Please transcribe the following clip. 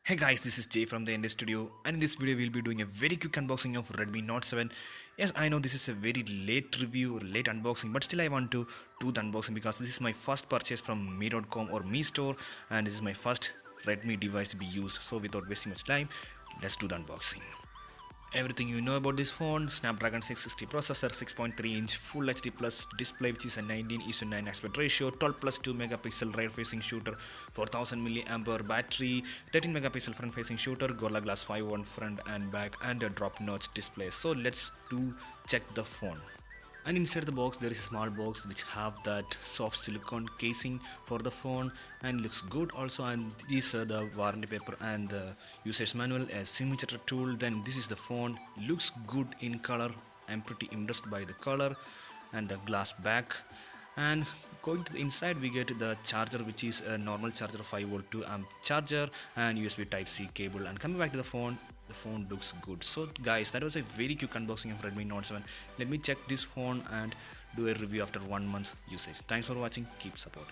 Hey guys, this is Jay from the End Studio, and in this video we'll be doing a very quick unboxing of Redmi Note 7. Yes, I know this is a very late review or late unboxing, but still I want to do the unboxing because this is my first purchase from me.com or me store, and this is my first Redmi device to be used. So without wasting much time, let's do the unboxing. Everything you know about this phone: Snapdragon 660 processor, 6.3-inch Full HD plus display, which is a 19:9 aspect ratio, 12 plus 2 megapixel rear facing shooter, 4000 milliampere battery, 13 megapixel front facing shooter, Gorilla Glass 5 on front and back, and a drop notch display. So let's do check the phone. And inside the box there is a small box which have that soft silicone casing for the phone, and looks good also. And these are the warranty paper and the user's manual, a signature tool. Then this is the phone, looks good in color. I'm pretty impressed by the color and the glass back. And going to the inside, we get the charger, which is a normal charger, 5 volt 2 amp charger, and USB type C cable. And coming back to the phone looks good. So guys, that was a very quick unboxing of Redmi Note 7. Let me check this phone and do a review after 1 month usage. Thanks for watching, keep supporting.